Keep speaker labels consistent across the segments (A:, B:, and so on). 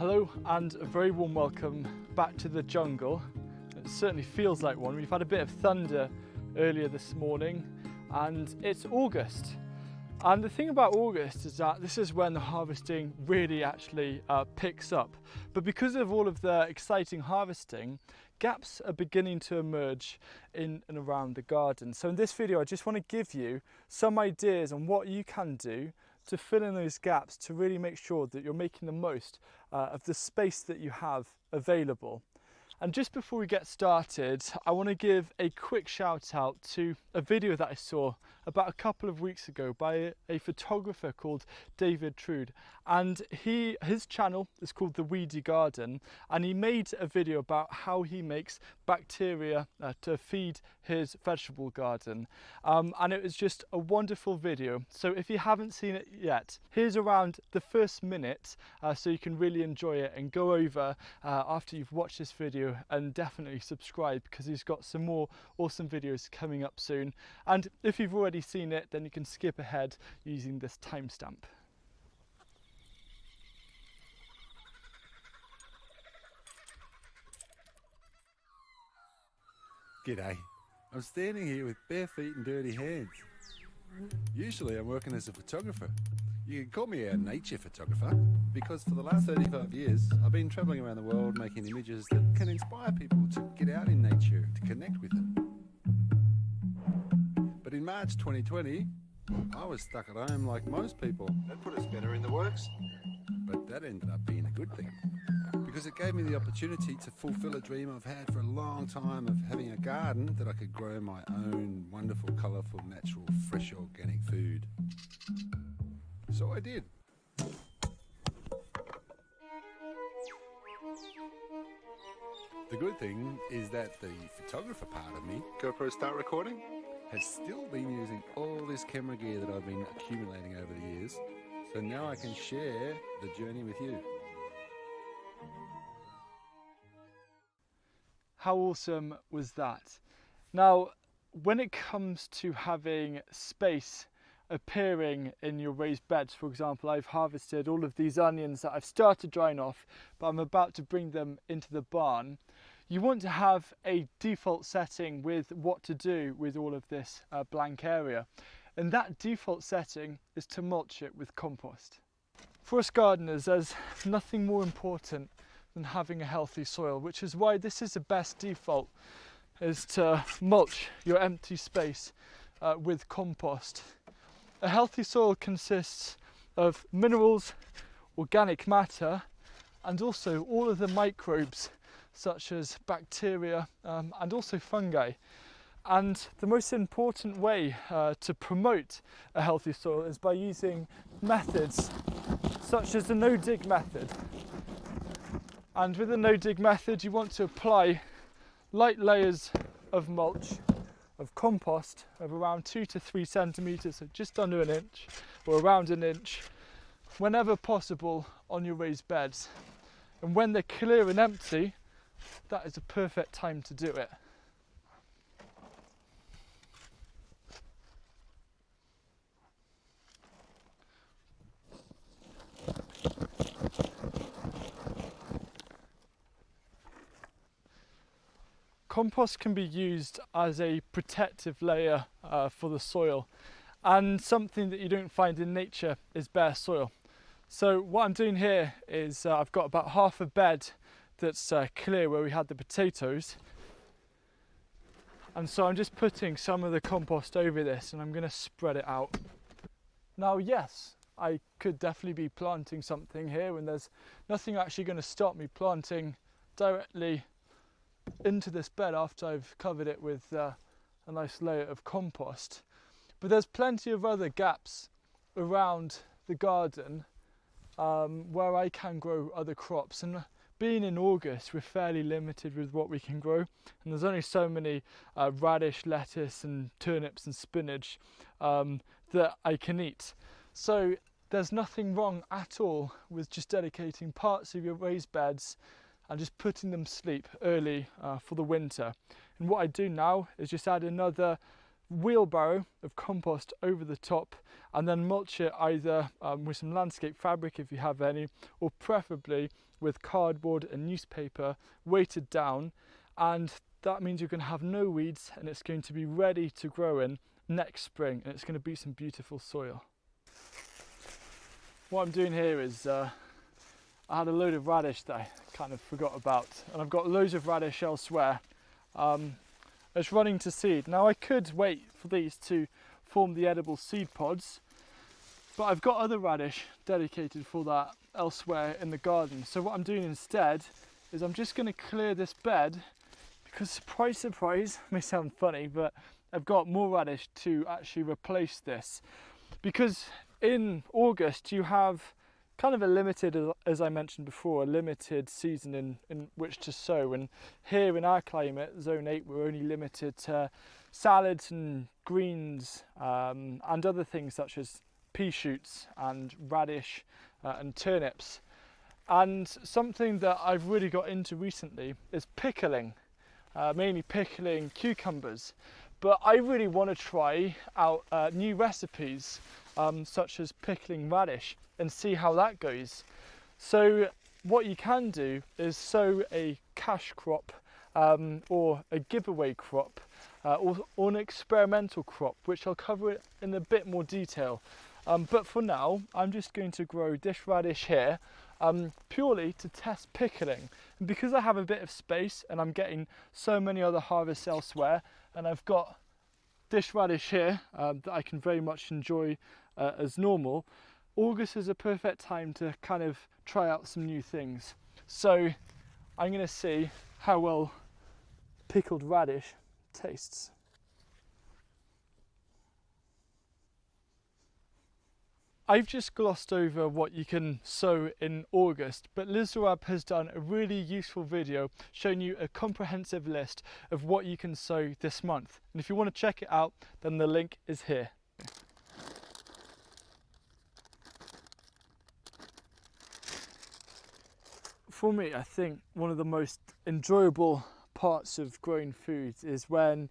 A: Hello and a very warm welcome back to the jungle. It certainly feels like one. We've had a bit of thunder earlier this morning and it's August. And the thing about August is that this is when the harvesting really actually picks up. But because of all of the exciting harvesting, gaps are beginning to emerge in and around the garden. So in this video, I just want to give you some ideas on what you can do to fill in those gaps to really make sure that you're making the most of the space that you have available. And just before we get started, I want to give a quick shout out to a video that I saw about a couple of weeks ago by a photographer called David Trude. And his channel is called The Weedy Garden, and he made a video about how he makes bacteria to feed his vegetable garden. And it was just a wonderful video. So if you haven't seen it yet, here's around the first minute so you can really enjoy it and go over after you've watched this video and definitely subscribe, because he's got some more awesome videos coming up soon. And if you've already seen it, then you can skip ahead using this timestamp.
B: G'day. I'm standing here with bare feet and dirty hands. Usually I'm working as a photographer. You can call me a nature photographer, because for the last 35 years I've been travelling around the world making images that can inspire people to get out in nature, to connect with it. But in March 2020, I was stuck at home like most people.
C: That put us better in the works.
B: But that ended up being a good thing, because it gave me the opportunity to fulfill a dream I've had for a long time of having a garden that I could grow my own wonderful, colourful, natural, fresh, organic food. So I did. The good thing is that the photographer part of me,
C: GoPro start recording?
B: has still been using all this camera gear that I've been accumulating over the years. So now I can share the journey with you.
A: How awesome was that? Now, when it comes to having space appearing in your raised beds, for example, I've harvested all of these onions that I've started drying off, but I'm about to bring them into the barn. You want to have a default setting with what to do with all of this blank area. And that default setting is to mulch it with compost. For us gardeners, there's nothing more important than having a healthy soil, which is why this is the best default, is to mulch your empty space with compost. A healthy soil consists of minerals, organic matter, and also all of the microbes such as bacteria and also fungi. And the most important way to promote a healthy soil is by using methods such as the no-dig method. And with the no-dig method, you want to apply light layers of mulch, of compost, of around 2 to 3 centimetres, so just under an inch or around an inch, whenever possible on your raised beds. And when they're clear and empty, that is a perfect time to do it. Compost can be used as a protective layer for the soil, and something that you don't find in nature is bare soil. So what I'm doing here is I've got about half a bed that's clear where we had the potatoes, and so I'm just putting some of the compost over this and I'm going to spread it out. Now yes, I could definitely be planting something here, and there's nothing actually going to stop me planting directly into this bed after I've covered it with a nice layer of compost. But there's plenty of other gaps around the garden where I can grow other crops, and being in August we're fairly limited with what we can grow, and there's only so many radish, lettuce and turnips and spinach that I can eat. So there's nothing wrong at all with just dedicating parts of your raised beds and just putting them to sleep early for the winter. And what I do now is just add another wheelbarrow of compost over the top and then mulch it either with some landscape fabric if you have any, or preferably with cardboard and newspaper weighted down, and that means you're going to have no weeds and it's going to be ready to grow in next spring, and it's going to be some beautiful soil. What I'm doing here is I had a load of radish that I kind of forgot about, and I've got loads of radish elsewhere. It's running to seed. Now I could wait for these to form the edible seed pods, but I've got other radish dedicated for that elsewhere in the garden. So what I'm doing instead is I'm just going to clear this bed, because surprise, surprise, may sound funny, but I've got more radish to actually replace this. Because in August you have kind of a limited, as I mentioned before, a limited season in which to sow, and here in our climate, zone 8, we're only limited to salads and greens and other things such as pea shoots and radish and turnips. And something that I've really got into recently is pickling, mainly pickling cucumbers, but I really want to try out new recipes such as pickling radish and see how that goes. So what you can do is sow a cash crop or a giveaway crop or an experimental crop, which I'll cover it in a bit more detail. But for now, I'm just going to grow dish radish here purely to test pickling. And because I have a bit of space and I'm getting so many other harvests elsewhere, and I've got dish radish here that I can very much enjoy as normal, August is a perfect time to kind of try out some new things. So I'm going to see how well pickled radish tastes. I've just glossed over what you can sow in August, but Liz Lorab has done a really useful video showing you a comprehensive list of what you can sow this month. And if you want to check it out, then the link is here. For me, I think one of the most enjoyable parts of growing foods is when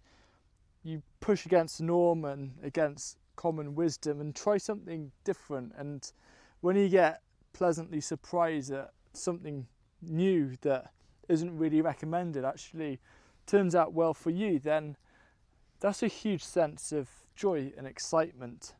A: you push against the norm and against common wisdom and try something different, and when you get pleasantly surprised at something new that isn't really recommended actually turns out well for you, then that's a huge sense of joy and excitement.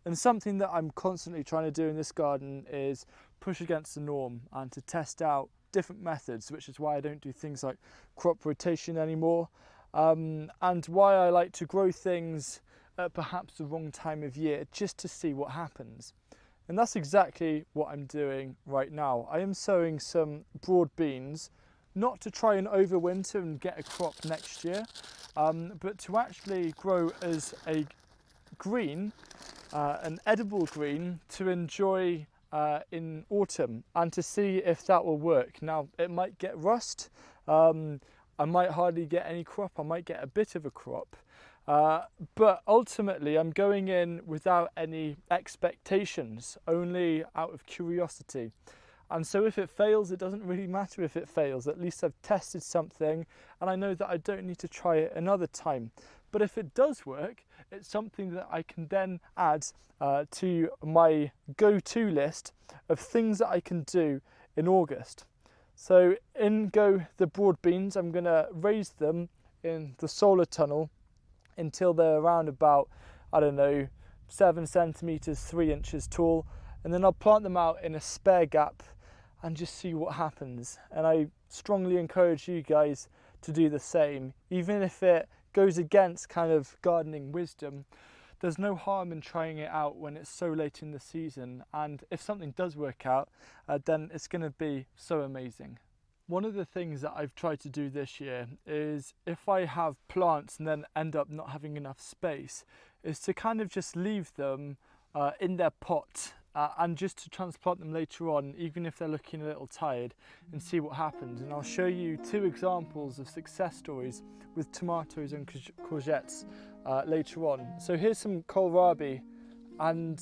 A: And something that I'm constantly trying to do in this garden is push against the norm and to test out different methods, which is why I don't do things like crop rotation anymore, and why I like to grow things at perhaps the wrong time of year just to see what happens. And that's exactly what I'm doing right now. I am sowing some broad beans, not to try and overwinter and get a crop next year, but to actually grow as a green, an edible green to enjoy in autumn, and to see if that will work. Now, it might get rust, I might hardly get any crop, I might get a bit of a crop, but ultimately I'm going in without any expectations, only out of curiosity. And so if it fails, it doesn't really matter if it fails. At least I've tested something and I know that I don't need to try it another time. But if it does work, it's something that I can then add to my go-to list of things that I can do in August. So in go the broad beans. I'm going to raise them in the solar tunnel until they're around about, I don't know, 7 centimeters, 3 inches tall. And then I'll plant them out in a spare gap and just see what happens. And I strongly encourage you guys to do the same, even if it goes against kind of gardening wisdom. There's no harm in trying it out when it's so late in the season, and if something does work out, then it's going to be so amazing. One of the things that I've tried to do this year is, if I have plants and then end up not having enough space, is to kind of just leave them in their pot and just to transplant them later on, even if they're looking a little tired, and see what happens. And I'll show you 2 examples of success stories with tomatoes and courgettes later on. So here's some kohlrabi, and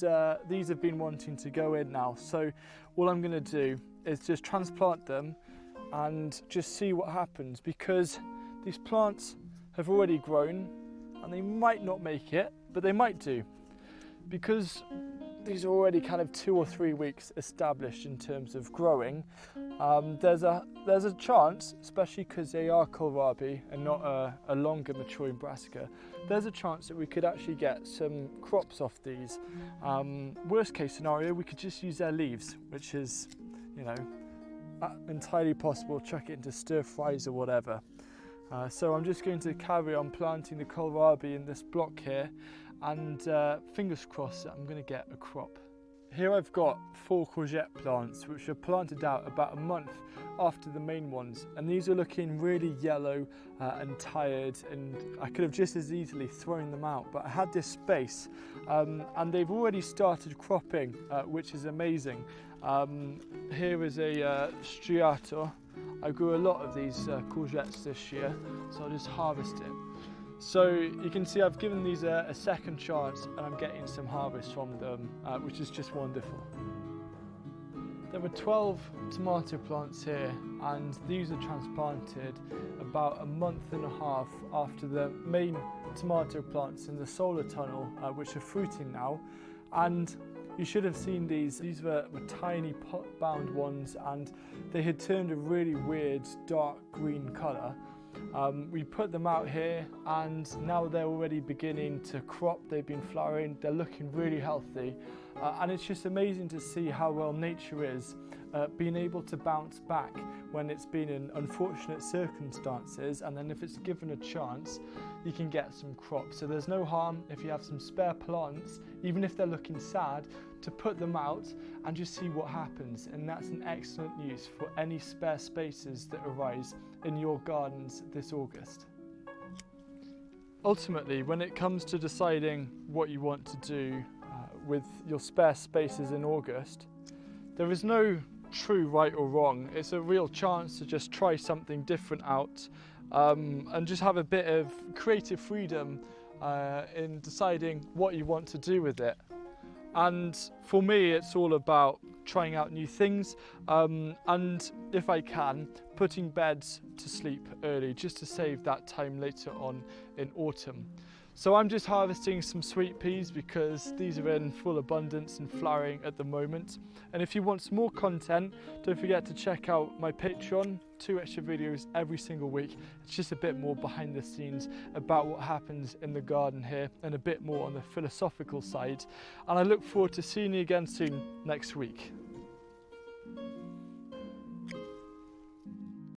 A: these have been wanting to go in now. So all I'm going to do is just transplant them and just see what happens, because these plants have already grown. and they might not make it, but they might do, because these are already kind of 2 or 3 weeks established in terms of growing. There's a chance, especially because they are kohlrabi and not a longer maturing brassica, there's a chance that we could actually get some crops off these. Worst case scenario, we could just use their leaves, which is, you know, entirely possible. Chuck it into stir fries or whatever. So I'm just going to carry on planting the kohlrabi in this block here, and fingers crossed that I'm going to get a crop. Here I've got 4 courgette plants which are planted out about a month after the main ones, and these are looking really yellow and tired, and I could have just as easily thrown them out, but I had this space, and they've already started cropping, which is amazing. Here is a striato. I grew a lot of these courgettes this year, so I'll just harvest it. So you can see I've given these a second chance, and I'm getting some harvest from them, which is just wonderful. There were 12 tomato plants here, and these are transplanted about a month and a half after the main tomato plants in the solar tunnel, which are fruiting now. And you should have seen these were tiny pot-bound ones, and they had turned a really weird dark green colour. We put them out here, and now they're already beginning to crop. They've been flowering, they're looking really healthy, and it's just amazing to see how well nature is being able to bounce back when it's been in unfortunate circumstances, and then if it's given a chance, you can get some crops. So there's no harm if you have some spare plants, even if they're looking sad, to put them out and just see what happens. And that's an excellent use for any spare spaces that arise in your gardens this August. Ultimately, when it comes to deciding what you want to do with your spare spaces in August, there is no true right or wrong. It's a real chance to just try something different out, and just have a bit of creative freedom in deciding what you want to do with it. And for me, it's all about trying out new things, and if I can, putting beds to sleep early, just to save that time later on in autumn. So I'm just harvesting some sweet peas because these are in full abundance and flowering at the moment. And if you want some more content, don't forget to check out my Patreon, 2 extra videos every single week. It's just a bit more behind the scenes about what happens in the garden here, and a bit more on the philosophical side. And I look forward to seeing you again soon next week.